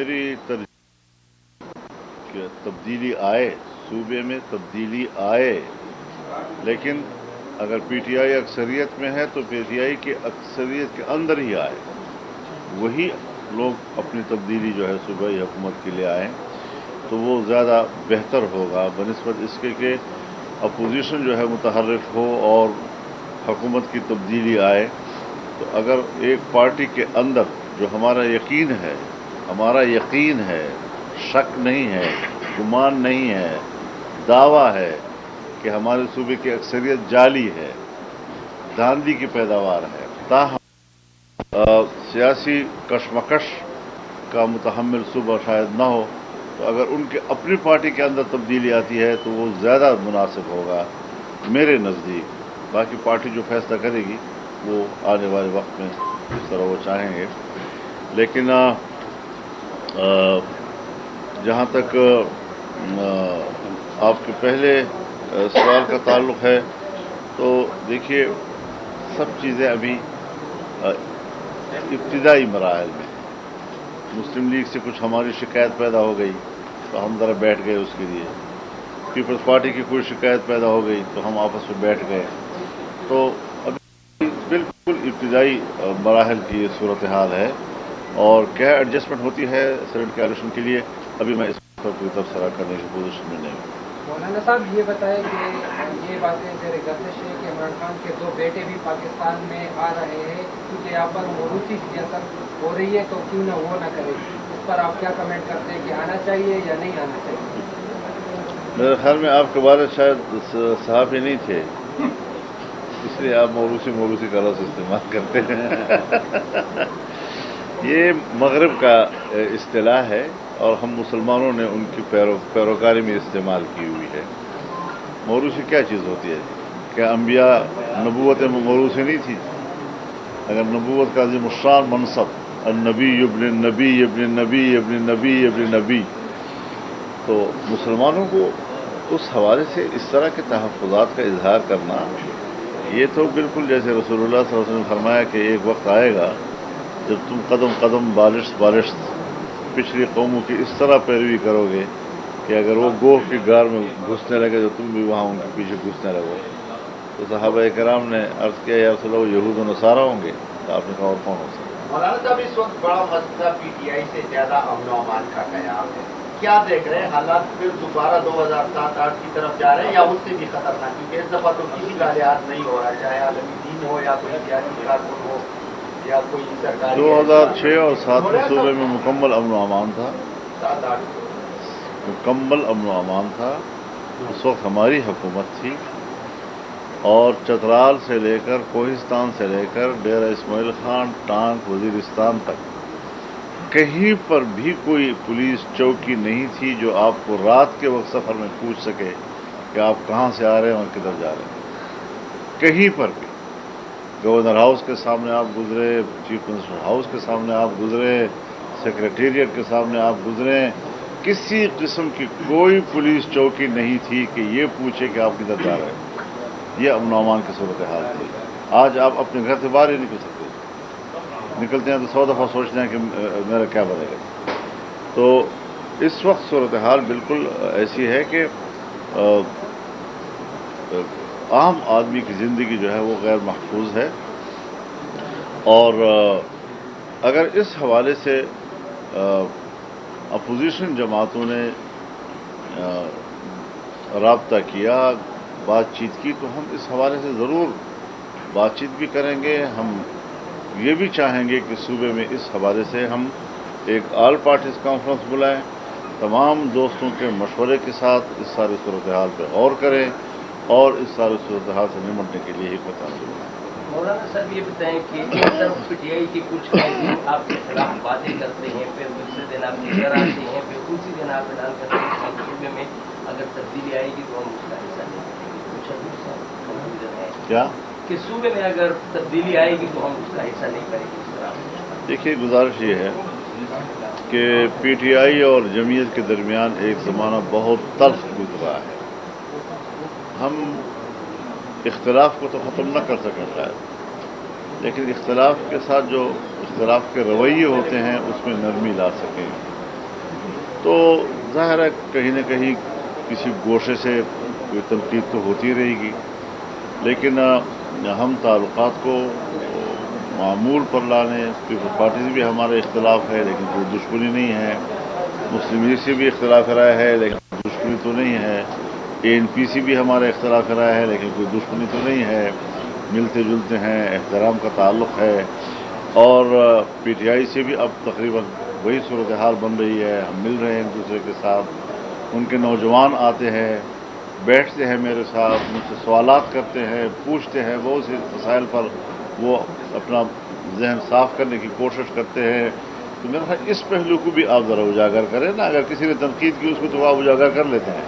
میری ترجیح کہ تبدیلی آئے، صوبے میں تبدیلی آئے، لیکن اگر پی ٹی آئی اکثریت میں ہے تو پی ٹی آئی کی اکثریت کے اندر ہی آئے، وہی لوگ اپنی تبدیلی جو ہے صوبائی حکومت کے لیے آئیں تو وہ زیادہ بہتر ہوگا بنسبت اس کے کہ اپوزیشن جو ہے متحرک ہو اور حکومت کی تبدیلی آئے۔ تو اگر ایک پارٹی کے اندر جو ہمارا یقین ہے، شک نہیں ہے، گمان نہیں ہے، دعویٰ ہے کہ ہمارے صوبے کی اکثریت جعلی ہے، دھاندلی کی پیداوار ہے، تاہم سیاسی کشمکش کا متحمل صوبہ شاید نہ ہو، تو اگر ان کے اپنی پارٹی کے اندر تبدیلی آتی ہے تو وہ زیادہ مناسب ہوگا میرے نزدیک۔ باقی پارٹی جو فیصلہ کرے گی وہ آنے والے وقت میں جس طرح وہ چاہیں گے، لیکن جہاں تک آپ کے پہلے سوال کا تعلق ہے تو دیکھیے سب چیزیں ابھی ابتدائی مراحل میں ہیں۔ مسلم لیگ سے کچھ ہماری شکایت پیدا ہو گئی تو ہم ذرا بیٹھ گئے اس کے لیے، پیپلز پارٹی کی کوئی شکایت پیدا ہو گئی تو ہم آپس میں بیٹھ گئے، تو ابھی بالکل ابتدائی مراحل کی یہ صورتحال ہے، اور کیا ایڈجسٹمنٹ ہوتی ہے سینٹ کے الیکشن کے لیے ابھی میں اس پر کوئی تبصرہ کرنے کی پوزیشن میں نہیں ہوں۔ مولانا صاحب یہ بتائیں کہ یہ باتیں زیر گردش ہے کہ عمران خان کے 2 بیٹے بھی پاکستان میں آ رہے ہیں، کیونکہ یہاں پر موروثی سیاست ہو رہی ہے تو کیوں نہ وہ نہ کرے، اس پر آپ کیا کمنٹ کرتے ہیں کہ آنا چاہیے یا نہیں آنا چاہیے؟ میرے خیال میں آپ کے والد شاید صحافی نہیں تھے، اس لیے آپ موروثی کا لفظ استعمال کرتے ہیں۔ یہ مغرب کا اصطلاح ہے اور ہم مسلمانوں نے ان کی پیروکاری میں استعمال کی ہوئی ہے۔ موروثی کیا چیز ہوتی ہے؟ کیا انبیاء نبوت میں موروثی نہیں تھی؟ اگر نبوت کا عظیم الشان منصب النبی ابن النبی ابن النبی ابن النبی ابن نبی، تو مسلمانوں کو اس حوالے سے اس طرح کے تحفظات کا اظہار کرنا، یہ تو بالکل جیسے رسول اللہ صلی اللہ علیہ وسلم نے فرمایا کہ ایک وقت آئے گا جب تم قدم قدم بالشت پچھلی قوموں کی اس طرح پیروی کرو گے کہ اگر وہ گوہ کی غار میں گھسنے لگے تو تم بھی وہاں ان کے پیچھے گھسنے لگو۔ تو صحابہ کرام نے عرض کیا یا رسول اللہ یہود و نصارہ ہوں گے؟ تو آپ نے کہا اور کون ہو سکتا؟ مولانا صاحب اس وقت بڑا مسئلہ پی ٹی آئی سے زیادہ امن و امان کا قیام ہے، کیا دیکھ رہے ہیں حالات پھر دوبارہ 2007-8 کی طرف جا رہے ہیں یا اس سے بھی خطرناک؟ کیونکہ اس دفعہ تو کسی کا لحاظ نہیں ہو رہا، چاہے عالمی دین ہو یا کوئی سیاسی کارکن ہو یا کوئی سرکاری۔ 2006 اور 2007 میں صوبے میں مکمل امن و امان تھا، 7-8 مکمل امن و امان تھا۔ اس وقت ہماری حکومت تھی، اور چترال سے لے کر کوہستان سے لے کر ڈیرہ اسماعیل خان ٹانک وزیرستان تک کہیں پر بھی کوئی پولیس چوکی نہیں تھی جو آپ کو رات کے وقت سفر میں پوچھ سکے کہ آپ کہاں سے آ رہے ہیں اور کدھر جا رہے ہیں۔ کہیں پر بھی گورنر ہاؤس کے سامنے آپ گزرے، چیف منسٹر ہاؤس کے سامنے آپ گزرے، سیکریٹریٹ کے سامنے آپ گزرے، کسی قسم کی کوئی پولیس چوکی نہیں تھی کہ یہ پوچھے کہ آپ کدھر جا رہے ہیں۔ یہ امن و امان کی صورتحال تھی۔ آج آپ اپنے گھر سے باہر ہی نکل سکتے، نکلتے ہیں تو 100 دفعہ سوچتے ہیں کہ میرا کیا بنے گا۔ تو اس وقت صورتحال بالکل ایسی ہے کہ عام آدمی کی زندگی جو ہے وہ غیر محفوظ ہے، اور اگر اس حوالے سے اپوزیشن جماعتوں نے رابطہ کیا، بات چیت کی، تو ہم اس حوالے سے ضرور بات چیت بھی کریں گے۔ ہم یہ بھی چاہیں گے کہ صوبے میں اس حوالے سے ہم ایک آل پارٹیز کانفرنس بلائیں، تمام دوستوں کے مشورے کے ساتھ اس ساری صورتحال پہ غور کریں اور اس ساری صورتحال سے نمٹنے کے لیے حکمت عملی بنائیں۔ مولانا صاحب یہ بتائیں کہ ایک طرف پی ٹی آئی کے کچھ قائدین آپ کے خلاف باتیں کرتے ہیں، پھر دوسرے دن آپ کے گھر آتے ہیں، پھر اسی دن آپ اعلان کرتے ہیں کہ صوبے میں اگر تبدیلی آئے گی تو ہم اس کا حصہ لیں گے۔ کیا کہ صوبے میں اگر تبدیلی آئے گی تو ہم اس کا حصہ نہیں کریں گے؟ اس طرح دیکھیے، گزارش یہ ہے کہ پی ٹی آئی اور جمعیت کے درمیان ایک زمانہ بہت تلخ گزرا ہے۔ ہم اختلاف کو تو ختم نہ کر سکیں شاید، لیکن اختلاف کے ساتھ جو اختلاف کے رویے ہوتے ہیں اس میں نرمی لا سکیں، تو ظاہر ہے کہیں نہ کہیں کسی گوشے سے کوئی تنقید تو ہوتی رہے گی، لیکن ہم تعلقات کو معمول پر لانے، پیپلز پارٹی سے بھی ہمارا اختلاف ہے لیکن کوئی دشمنی نہیں ہے، مسلم لیگ سے بھی اختلاف رائے ہے لیکن دشمنی تو نہیں ہے، ANP سے بھی ہمارا اختلاف رائے ہے لیکن کوئی دشمنی تو نہیں ہے، ملتے جلتے ہیں، احترام کا تعلق ہے، اور PTI سے بھی اب تقریباً وہی صورتحال بن رہی ہے، ہم مل رہے ہیں ایک دوسرے کے ساتھ، ان کے نوجوان آتے ہیں، بیٹھتے ہیں میرے ساتھ، مجھ سے سوالات کرتے ہیں، پوچھتے ہیں، بہت سی مسائل پر وہ اپنا ذہن صاف کرنے کی کوشش کرتے ہیں. تو میرا خیال اس پہلو کو بھی آپ ذرا اجاگر کریں نا. اگر کسی نے تنقید کی اس کو تو آپ اجاگر کر لیتے ہیں،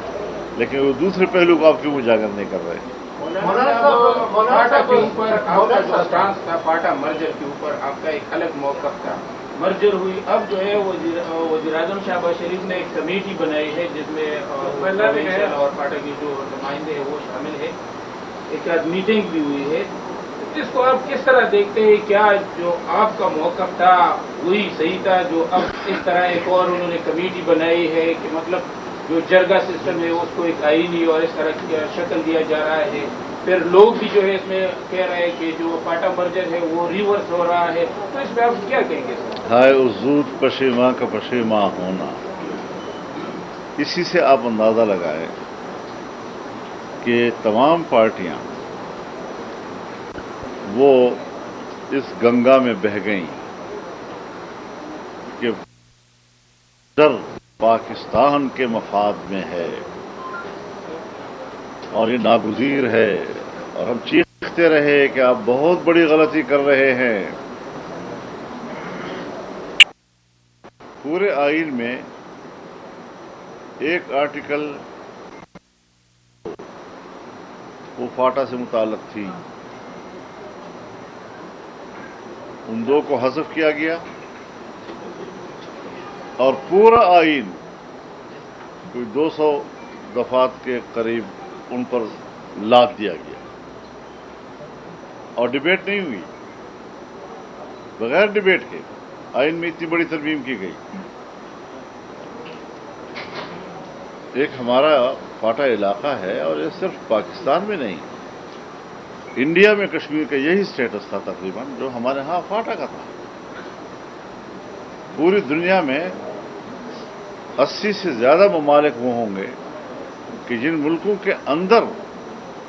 لیکن وہ دوسرے پہلو کو آپ کیوں اجاگر نہیں کر رہے؟ پاٹا کے اوپر آپ کا جو اسٹانس تھا، پاٹا مرجر کے اوپر آپ کا ایک الگ موقف تھا. مرجر ہوئی، اب جو ہے وزیر اعظم شہباز شریف نے ایک کمیٹی بنائی ہے جس میں اور پاٹا کے جو نمائندے ہیں وہ شامل ہے، ایک میٹنگ بھی ہوئی ہے. اس کو آپ کس طرح دیکھتے ہیں؟ کیا جو آپ کا موقف تھا وہی صحیح تھا جو اب اس طرح ایک اور انہوں نے کمیٹی بنائی ہے کہ مطلب جو جرگا سسٹم ہے اس کو ایک آئینی اور اس طرح کی شکل دیا جا رہا ہے؟ پھر لوگ بھی جو ہے اس میں کہہ رہے ہیں کہ جو پاٹا مرجر ہے وہ ریورس ہو رہا ہے، تو اس میں آپ کیا کہیں گے؟ ہائے اس زود پشیماں کا پشیماں ہونا، اسی سے آپ اندازہ لگائیں کہ تمام پارٹیاں وہ اس گنگا میں بہہ گئیں کہ در پاکستان کے مفاد میں ہے اور یہ ناگزیر ہے، اور ہم چیختے رہے کہ آپ بہت بڑی غلطی کر رہے ہیں. پورے آئین میں ایک آرٹیکل وہ فاٹا سے متعلق تھی، ان دو کو حذف کیا گیا اور پورا آئین کوئی 200 دفعات کے قریب ان پر لاد دیا گیا اور ڈبیٹ نہیں ہوئی. بغیر ڈبیٹ کے آئین میں اتنی بڑی ترمیم کی گئی. ایک ہمارا فاٹا علاقہ ہے اور یہ صرف پاکستان میں نہیں، انڈیا میں کشمیر کا یہی سٹیٹس تھا تقریباً جو ہمارے ہاں فاٹا کا تھا. پوری دنیا میں 80 سے زیادہ ممالک وہ ہوں گے کہ جن ملکوں کے اندر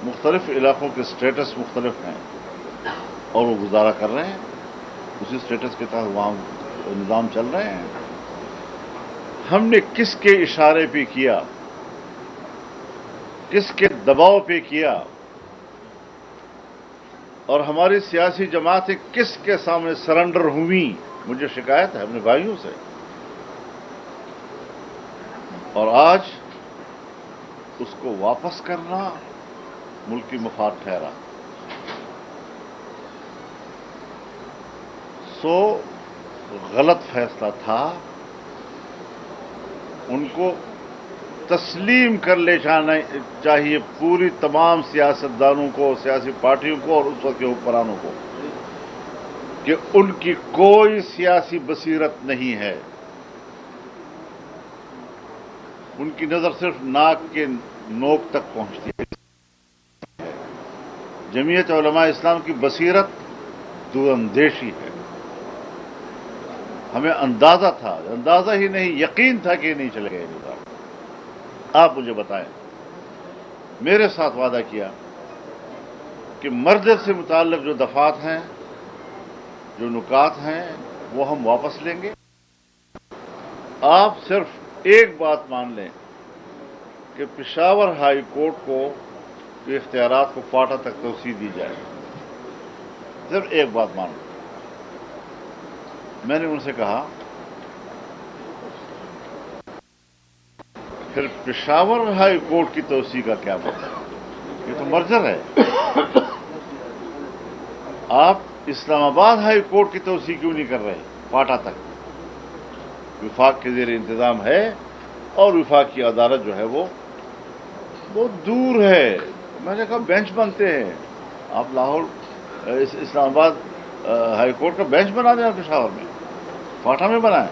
مختلف علاقوں کے سٹیٹس مختلف ہیں اور وہ گزارا کر رہے ہیں، اسی سٹیٹس کے تحت وہاں نظام چل رہے ہیں. ہم نے کس کے اشارے پہ کیا، کس کے دباؤ پہ کیا، اور ہماری سیاسی جماعتیں کس کے سامنے سرنڈر ہوئیں؟ مجھے شکایت ہے اپنے بھائیوں سے، اور آج اس کو واپس کرنا ملکی مفاد ٹھہرا. سو غلط فیصلہ تھا، ان کو تسلیم کر لے جانا چاہیے پوری تمام سیاستدانوں کو، سیاسی پارٹیوں کو اور اس وقت کے حکمرانوں کو، کہ ان کی کوئی سیاسی بصیرت نہیں ہے. ان کی نظر صرف ناک کے نوک تک پہنچتی ہے. جمعیت علماء اسلام کی بصیرت دور اندیشی ہے. ہمیں اندازہ تھا، اندازہ ہی نہیں یقین تھا کہ یہ نہیں چلے گا یہ نظام. آپ مجھے بتائیں، میرے ساتھ وعدہ کیا کہ مرجر سے متعلق جو دفعات ہیں، جو نکات ہیں، وہ ہم واپس لیں گے. آپ صرف ایک بات مان لیں کہ پشاور ہائی کورٹ کو کے اختیارات کو فاٹا تک توسیع دی جائے. صرف ایک بات مان لیں. میں نے ان سے کہا پھر پشاور ہائی کورٹ کی توسیع کا کیا مطلب؟ یہ تو مرجر ہے. آپ اسلام آباد ہائی کورٹ کی توسیع کیوں نہیں کر رہے فاٹا تک؟ وفاق کے زیر انتظام ہے اور وفاق کی عدالت جو ہے وہ بہت دور ہے. میں نے کہا بینچ بنتے ہیں، آپ لاہور اسلام آباد ہائی کورٹ کا بینچ بنا دیں پشاور میں، فاٹا میں بنائیں.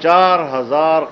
4000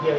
DI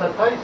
27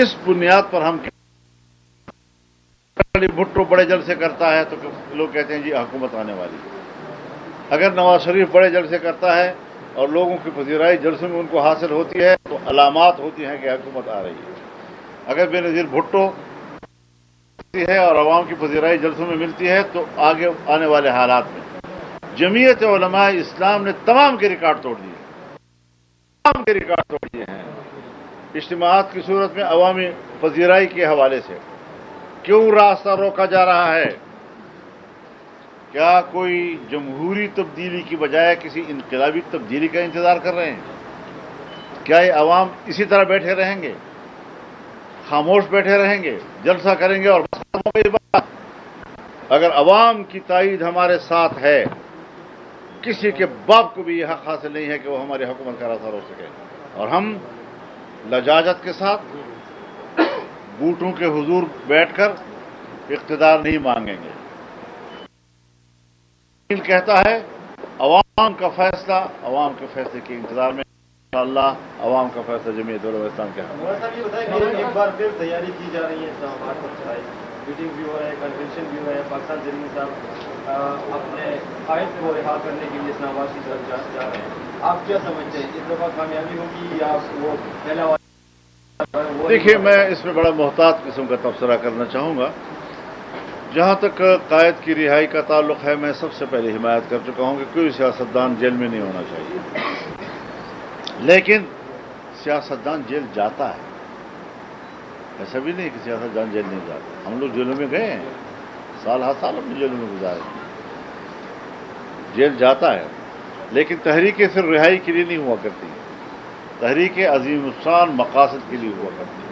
اس بنیاد پر ہم بھٹو بڑے جلسے کرتا ہے تو لوگ کہتے ہیں جی حکومت آنے والی ہے۔ اگر نواز شریف بڑے جلسے کرتا ہے اور لوگوں کی پذیرائی جلسوں میں ان کو حاصل ہوتی ہے تو علامات ہوتی ہیں کہ حکومت آ رہی ہے۔ اگر بے نظیر بھٹو ہے اور عوام کی پذیرائی جلسوں میں ملتی ہے تو آگے آنے والے حالات میں جمعیت علماء اسلام نے تمام کے ریکارڈ توڑ دیے، تمام کے ریکارڈ توڑ دیے ہیں اجتماعات کی صورت میں عوامی پذیرائی کے حوالے سے۔ کیوں راستہ روکا جا رہا ہے؟ کیا کوئی جمہوری تبدیلی کی بجائے کسی انقلابی تبدیلی کا انتظار کر رہے ہیں؟ کیا یہ عوام اسی طرح بیٹھے رہیں گے، خاموش بیٹھے رہیں گے، جلسہ کریں گے اور بس ختم ہو گئی بات؟ اگر عوام کی تائید ہمارے ساتھ ہے، کسی کے باپ کو بھی یہ حق حاصل نہیں ہے کہ وہ ہماری حکومت کا راستہ روک سکے، اور ہم لجاجت کے ساتھ بوٹوں کے حضور بیٹھ کر اقتدار نہیں مانگیں گے۔ کہتا ہے عوام کا فیصلہ، عوام کے فیصلے کے انتظار میں انشاءاللہ عوام کا فیصلہ جمعیت علماء اسلام کے حق میں۔ صاحب یہ بتائیں کہ ایک بار پھر تیاری کی جا رہی ہے اسلام آباد پر چڑھائی، میٹنگ بھی ہو رہا ہے، کنونشن بھی ہو رہا ہے، پاکستان زلمی صاحب اپنے قائد کو رہا کرنے کے لیے اسلام آباد کی طرف جا رہے ہیں، آپ کیا سمجھتے ہیں اس دفعہ کامیابی ہوگی یا وہ پہلا والا؟ دیکھیے، میں اس میں بڑا محتاط قسم کا تبصرہ کرنا چاہوں گا۔ جہاں تک قائد کی رہائی کا تعلق ہے، میں سب سے پہلے حمایت کر چکا ہوں کہ کوئی سیاستدان جیل میں نہیں ہونا چاہیے، لیکن سیاستدان جیل جاتا ہے، ایسا بھی نہیں کہ سیاستدان جیل نہیں جاتا۔ ہم لوگ جیلوں میں گئے ہیں، سال ہر سال ہم نے جیلوں میں گزارے، جیل جاتا ہے، لیکن تحریکیں صرف رہائی کے لیے نہیں ہوا کرتی، تحریک عظیم الشان مقاصد کے لیے ہوا کرتی ہے۔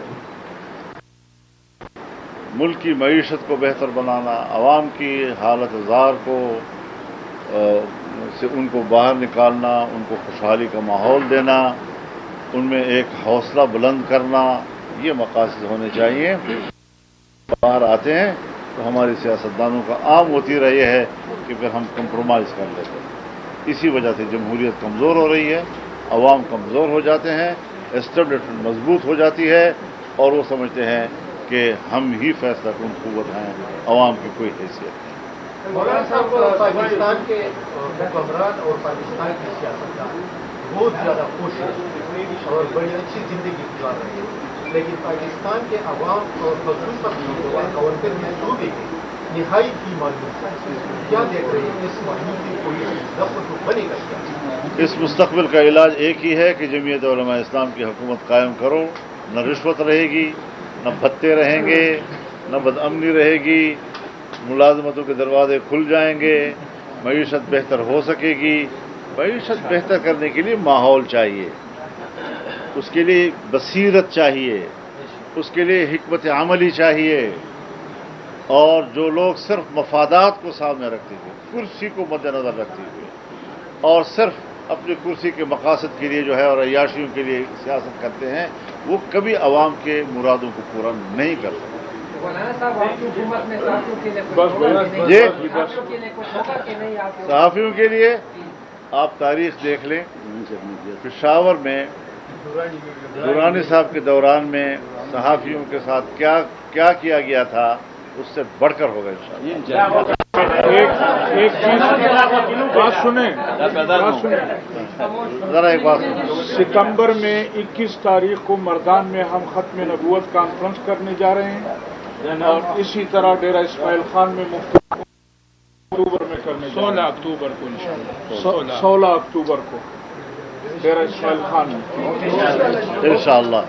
ملک کی معیشت کو بہتر بنانا، عوام کی حالت زار کو سے ان کو باہر نکالنا، ان کو خوشحالی کا ماحول دینا، ان میں ایک حوصلہ بلند کرنا، یہ مقاصد ہونے چاہیے۔ باہر آتے ہیں تو ہماری سیاستدانوں کا عام وتیرہ یہ ہے کہ پھر ہم کمپرومائز کر لیتے ہیں۔ اسی وجہ سے جمہوریت کمزور ہو رہی ہے، عوام کمزور ہو جاتے ہیں، اسٹیبلشمنٹ مضبوط ہو جاتی ہے، اور وہ سمجھتے ہیں کہ ہم ہی فیصلہ کن قوت ہیں، عوام کی کوئی حیثیت نہیں۔ مولانا صاحب، پاکستان کے حکمران اور پاکستان کی سیاستدان بہت زیادہ خوش ہیں اور بڑی اچھی زندگی گزار رہے ہیں، لیکن پاکستان کے عوام اور خصوصاً گورنر میں صوبے کے نہایت کی مایوس ہے۔ کیا دیکھ رہے ہیں اس مایوسی کوئی ضبط بنے گا کیا؟ اس مستقبل کا علاج ایک ہی ہے کہ جمعیت علماء اسلام کی حکومت قائم کرو، نہ رشوت رہے گی، نہ بھتے رہیں گے، نہ بدامنی رہے گی، ملازمتوں کے دروازے کھل جائیں گے، معیشت بہتر ہو سکے گی۔ معیشت بہتر کرنے کے لیے ماحول چاہیے، اس کے لیے بصیرت چاہیے، اس کے لیے حکمت عملی چاہیے، اور جو لوگ صرف مفادات کو سامنے رکھتے ہوئے، کرسی کو مد نظر رکھتے ہوئے اور صرف اپنی کرسی کے مقاصد کے لیے جو ہے اور عیاشیوں کے لیے سیاست کرتے ہیں، وہ کبھی عوام کے مرادوں کو پورا نہیں کر سکتے۔ مولانا صاحب، آپ کی حکومت میں صحافیوں کے لیے کچھ ہوگا کہ نہیں؟ جی؟ صحافیوں کے لیے کچھ ہوگا کہ نہیں؟ آپ صحافیوں کے لیے آپ تاریخ دیکھ لیں، پشاور میں درانی صاحب کے دوران میں صحافیوں کے ساتھ کیا کیا گیا تھا، اس سے بڑھ کر ہوگا انشاءاللہ۔ ایک چیز بات سنیں، ذرا ایک بات سنیں۔ ستمبر میں 21 تاریخ کو مردان میں ہم ختم نبوت کانفرنس کرنے جا رہے ہیں، اور اسی طرح ڈیرہ اسماعیل خان میں اکتوبر میں کرنے 16 اکتوبر کو انشاءاللہ 16 اکتوبر کو ڈیرہ اسماعیل خان میں انشاءاللہ۔